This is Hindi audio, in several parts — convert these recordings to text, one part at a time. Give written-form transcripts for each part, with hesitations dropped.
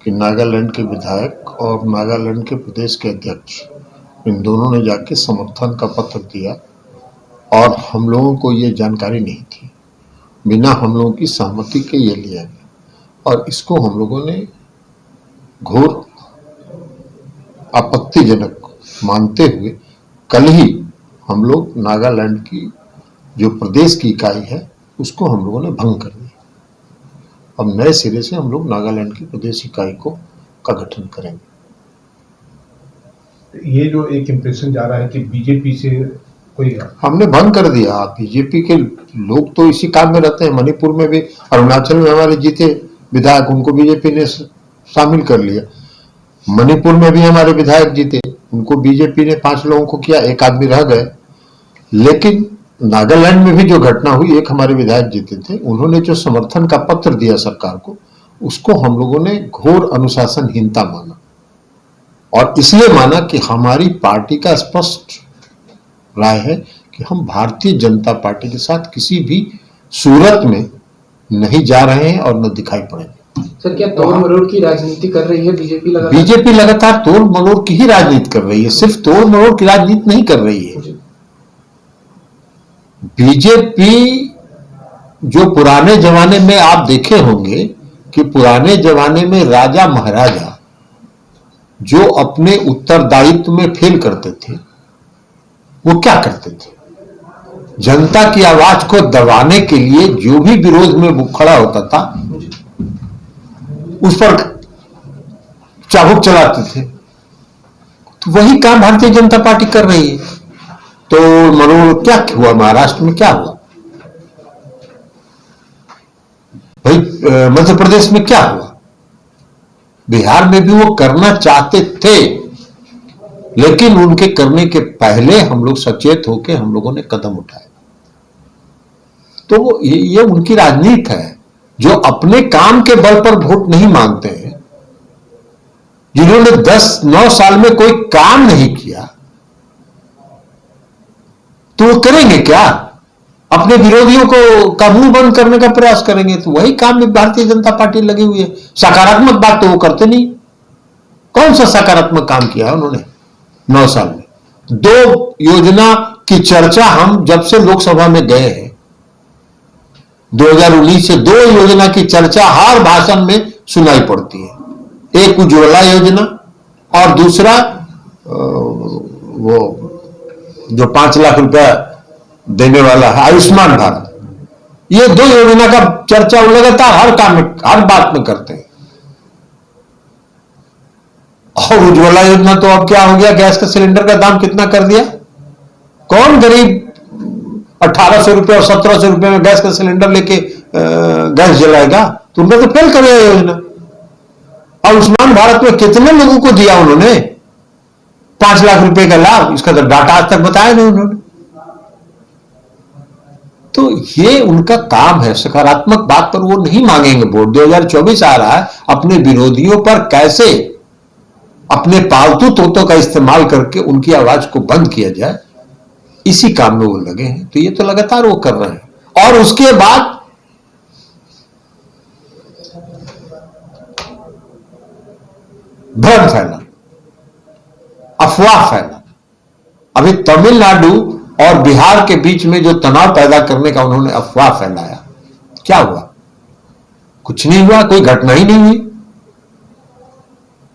कि नागालैंड के विधायक और नागालैंड के प्रदेश के अध्यक्ष इन दोनों ने जाके समर्थन का पत्र दिया और हम लोगों को ये जानकारी नहीं थी। बिना हम लोगों की सहमति के ये लिया गया और इसको हम लोगों ने घोर आपत्तिजनक मानते हुए कल ही हम लोग नागालैंड की जो प्रदेश की इकाई है उसको हम लोगों ने भंग कर दिया। अब नए सिरे से हम लोग नागालैंड की प्रदेश इकाई का गठन करेंगे। ये जो एक इंप्रेशन जा रहा है कि बीजेपी से कोई हमने भंग कर दिया। बीजेपी के लोग तो इसी काम में रहते हैं। मणिपुर में भी, अरुणाचल में हमारे जीते विधायक, उनको बीजेपी ने शामिल कर लिया। मणिपुर में भी हमारे विधायक जीते, उनको बीजेपी ने 5 लोगों को किया, 1 आदमी रह गए। लेकिन नागालैंड में भी जो घटना हुई, एक हमारे विधायक जीते थे, उन्होंने जो समर्थन का पत्र दिया सरकार को, उसको हम लोगों ने घोर अनुशासनहीनता माना और इसलिए माना कि हमारी पार्टी का स्पष्ट राय है कि हम भारतीय जनता पार्टी के साथ किसी भी सूरत में नहीं जा रहे हैं और न दिखाई पड़ेंगे। सर, क्या तोड़ मरोड़ की राजनीति कर रही है बीजेपी? बीजेपी लगातार तोड़ मरोड़ की ही राजनीति कर रही है, सिर्फ तोड़ मरोड़ की राजनीति नहीं कर रही है। बीजेपी जो पुराने जमाने में आप देखे होंगे कि पुराने जमाने में राजा महाराजा जो अपने उत्तरदायित्व में फेल करते थे, वो क्या करते थे? जनता की आवाज को दबाने के लिए जो भी विरोध में वो खड़ा होता था उस पर चाबुक चलाते थे। तो वही काम भारतीय जनता पार्टी कर रही है। तो मरोड़ क्या हुआ? महाराष्ट्र में क्या हुआ भाई? मध्य प्रदेश में क्या हुआ? बिहार में भी वो करना चाहते थे, लेकिन उनके करने के पहले हम लोग सचेत होकर हम लोगों ने कदम उठाए। तो ये उनकी राजनीति है, जो अपने काम के बल पर वोट नहीं मांगते हैं, जिन्होंने 10-9 साल में कोई काम नहीं किया, तो वो करेंगे क्या? अपने विरोधियों को का मुंह बंद करने का प्रयास करेंगे। तो वही काम में भारतीय जनता पार्टी लगी हुई है। सकारात्मक बात तो वो करते नहीं। कौन सा सकारात्मक काम किया है उन्होंने 9 साल में? 2 योजना की चर्चा हम जब से लोकसभा में गए हैं 2019 से 2 योजना की चर्चा हर भाषण में सुनाई पड़ती है। एक उज्ज्वला योजना और दूसरा वो जो 5 लाख रुपया देने वाला है आयुष्मान भारत। ये 2 योजना का चर्चा वो लगातार हर काम में, हर बात में करते हैं। और उज्ज्वला योजना तो अब क्या हो गया? गैस का सिलेंडर का दाम कितना कर दिया? कौन गरीब 1800 रुपये और 1700 रुपये में गैस का सिलेंडर लेके गैस जलाएगा? तो उनका तो फेल करेगा योजना। आयुष्मान भारत में कितने लोगों को दिया उन्होंने 5 लाख रुपए का लाभ? इसका तो डाटा आज तक बताया नहीं उन्होंने। तो ये उनका काम है। सकारात्मक बात पर वो नहीं मांगेंगे वोट। 2024 आ रहा है, अपने विरोधियों पर कैसे अपने पालतू तोतों का इस्तेमाल करके उनकी आवाज को बंद किया जाए, इसी काम में वो लगे हैं। तो ये तो लगातार वो कर रहे हैं। और उसके बाद भ्रम फैला, अफवाह फैला। अभी तमिलनाडु और बिहार के बीच में जो तनाव पैदा करने का उन्होंने अफवाह फैलाया, क्या हुआ? कुछ नहीं हुआ, कोई घटना ही नहीं हुई।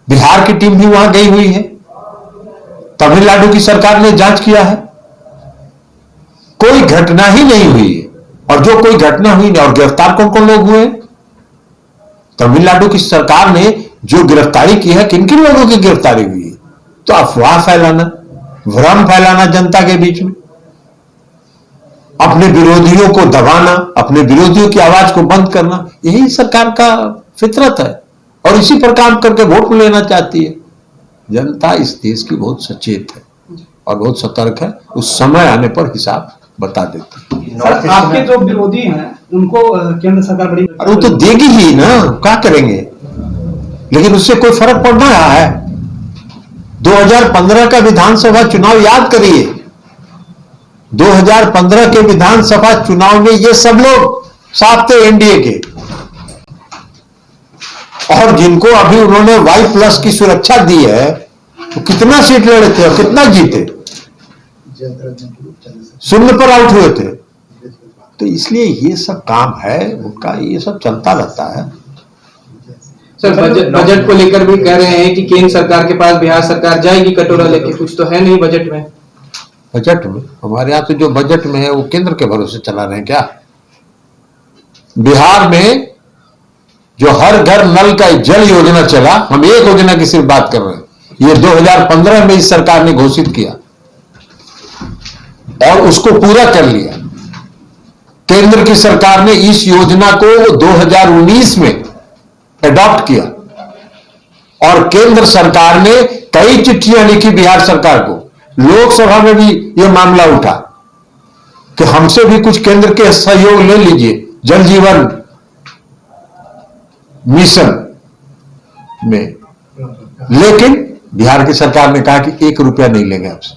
बिहार की टीम भी वहां गई हुई है, तमिलनाडु की सरकार ने जांच किया है, कोई घटना ही नहीं हुई है। और जो कोई घटना हुई नहीं, और गिरफ्तार कौन कौन लोग हुए? तमिलनाडु की सरकार ने जो गिरफ्तारी की है, किन किन लोगों की गिरफ्तारी हुई है? तो अफवाह फैलाना, भ्रम फैलाना जनता के बीच में, अपने विरोधियों को दबाना, अपने विरोधियों की आवाज को बंद करना, यही सरकार का फितरत है। और इसी पर काम करके वोट लेना चाहती है। जनता इस देश की बहुत सचेत है और बहुत सतर्क है। उस समय आने पर हिसाब बता देती है। सर, आपके जो विरोधी हैं उनको केंद्र सरकार बड़ी, अरे वो तो देगी ही ना, क्या करेंगे? लेकिन उससे कोई फर्क पड़ रहा है? 2015 का विधानसभा चुनाव याद करिए। 2015 के विधानसभा चुनाव में ये सब लोग साथ थे एनडीए के। और जिनको अभी उन्होंने Y+ की सुरक्षा दी है तो कितना सीट लड़े थे और कितना जीते, शून्य पर आउट हुए थे। तो इसलिए ये सब काम है उनका, ये सब चलता रहता है। सर बजट को लेकर भी कह रहे हैं कि केंद्र सरकार के पास बिहार सरकार जाएगी कटोरा लेके, कुछ तो है नहीं बजट में। बजट में हमारे यहाँ तो जो बजट में है वो केंद्र के भरोसे चला रहे हैं क्या? बिहार में जो हर घर नल का जल योजना चला, हम एक योजना की सिर्फ बात कर रहे हैं, ये 2015 में इस सरकार ने घोषित किया और उसको पूरा कर लिया। केंद्र की सरकार ने इस योजना को 2019 में एडॉप्ट किया और केंद्र सरकार ने कई चिट्ठियां लिखी बिहार सरकार को, लोकसभा में भी यह मामला उठा कि हमसे भी कुछ केंद्र के सहयोग ले लीजिए जल जीवन मिशन में। लेकिन बिहार की सरकार ने कहा कि 1 रुपया नहीं लेंगे आपसे,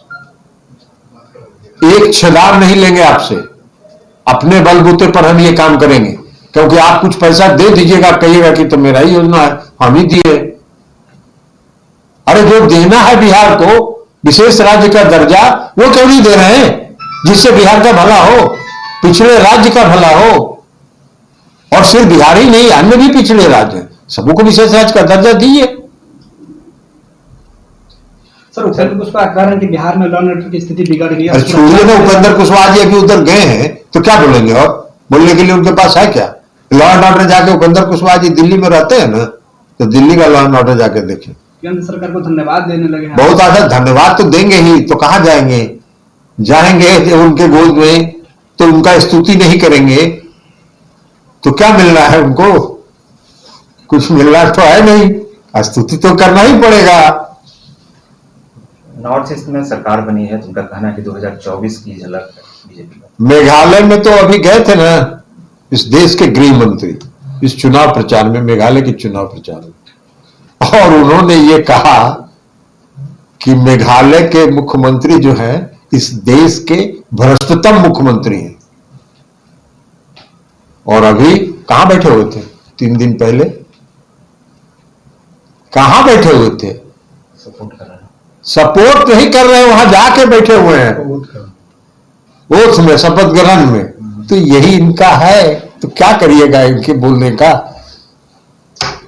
1 छलांग नहीं लेंगे आपसे, अपने बलबूते पर हम ये काम करेंगे, क्योंकि आप कुछ पैसा दे दीजिएगा, कहिएगा कि तो मेरा ही योजना है, हम ही दिए। अरे जो देना है बिहार को विशेष राज्य का दर्जा, वो क्यों नहीं दे रहे हैं, जिससे बिहार का भला हो, पिछड़े राज्य का भला हो। और सिर्फ बिहार ही नहीं, अन्य भी पिछड़े राज्य हैं, सबको विशेष राज्य का दर्जा दीजिए। सर उपेंद्र कुशवाहा कह रहे हैं कि बिहार में लॉ एंड ऑर्डर की स्थिति बिगड़ गई है। अरे छोड़िए ना, उपेंद्र कुशवाहा जी अभी उधर गए हैं तो क्या बोलेंगे, और बोलने के लिए उनके पास है क्या? लॉ एंड ऑर्डर जाके उपेंद्र कुशवाहा जी दिल्ली में रहते हैं ना, तो दिल्ली का लॉ एंड ऑर्डर जाके देखें। केंद्र सरकार को धन्यवाद देने लगे हैं। बहुत आधा धन्यवाद तो देंगे ही, तो कहां जाएंगे? जाएंगे उनके गोद में तो उनका स्तुति नहीं करेंगे तो क्या मिल रहा है उनको? कुछ मिल रहा तो है नहीं, स्तुति तो करना ही पड़ेगा। नॉर्थ ईस्ट में सरकार बनी है तो उनका कहना है कि 2024 की झलक बीजेपी का। मेघालय में तो अभी गए थे ना इस देश के गृह मंत्री इस चुनाव प्रचार में, मेघालय के चुनाव प्रचार में, और उन्होंने ये कहा कि मेघालय के मुख्यमंत्री जो है इस देश के भ्रष्टतम मुख्यमंत्री हैं। और अभी कहां बैठे हुए थे 3 दिन पहले, कहां बैठे हुए थे? सपोर्ट कर रहे हैं, सपोर्ट नहीं कर रहे हैं, वहां जाके बैठे हुए हैं ओथ में, शपथ ग्रहण में। तो यही इनका है, तो क्या करिएगा इनके बोलने का।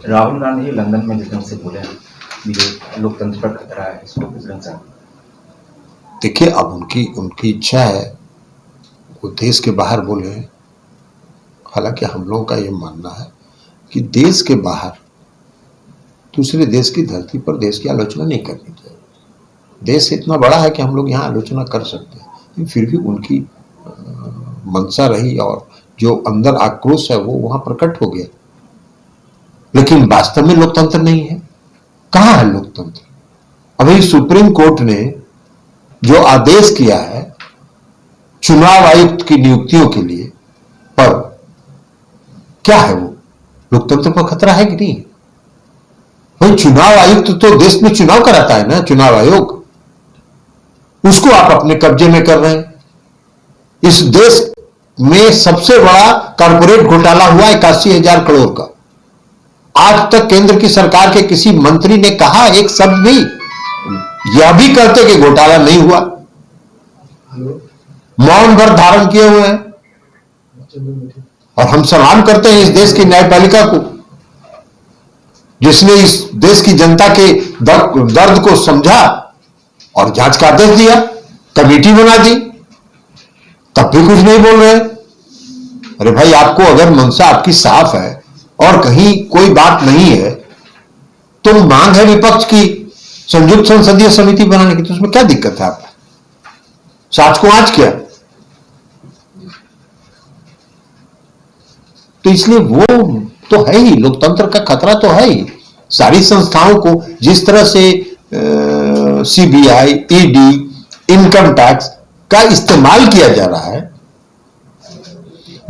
राहुल गांधी लंदन में जिस ढंग से बोले हैं बीजेपी लोकतंत्र पर खतरा है, इसको किस ढंग से? देखिए अब उनकी इच्छा है वो देश के बाहर बोले। हालांकि हम लोगों का ये मानना है कि देश के बाहर दूसरे देश की धरती पर देश की आलोचना नहीं करनी चाहिए। देश इतना बड़ा है कि हम लोग यहाँ आलोचना कर सकते हैं, फिर भी उनकी मंशा रही और जो अंदर आक्रोश है वो वहां प्रकट हो गया। लेकिन वास्तव में लोकतंत्र नहीं है। कहां है लोकतंत्र? अभी सुप्रीम कोर्ट ने जो आदेश किया है चुनाव आयुक्त की नियुक्तियों के लिए, पर क्या है वो? लोकतंत्र पर खतरा है कि नहीं? भाई चुनाव आयुक्त तो देश में चुनाव कराता है ना, चुनाव आयोग, उसको आप अपने कब्जे में कर रहे हैं। इस देश में सबसे बड़ा कॉर्पोरेट घोटाला हुआ 81,000 करोड़ का। आज तक केंद्र की सरकार के किसी मंत्री ने कहा एक शब्द भी, यह भी कहते कि घोटाला नहीं हुआ, मौन भर धारण किए हुए हैं। और हम सलाम करते हैं इस देश की न्यायपालिका को, जिसने इस देश की जनता के दर्द को समझा और जांच का आदेश दिया, कमेटी बना दी, तब भी कुछ नहीं बोल रहे। अरे भाई आपको अगर मंशा आपकी साफ है और कहीं कोई बात नहीं है तो मांग है विपक्ष की संयुक्त संसदीय समिति बनाने की, तो उसमें क्या दिक्कत है? आपको साच को आज किया, तो इसलिए वो तो है ही, लोकतंत्र का खतरा तो है ही। सारी संस्थाओं को जिस तरह से सीबीआई, ईडी, इनकम टैक्स का इस्तेमाल किया जा रहा है,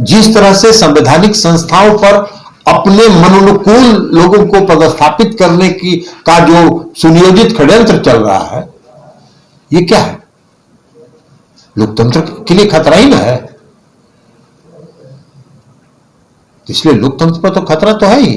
जिस तरह से संवैधानिक संस्थाओं पर अपने मनोनुकूल लोगों को पदस्थापित करने की का जो सुनियोजित षड्यंत्र चल रहा है, ये क्या है? लोकतंत्र के लिए खतरा ही ना है। इसलिए लोकतंत्र पर तो खतरा तो है ही।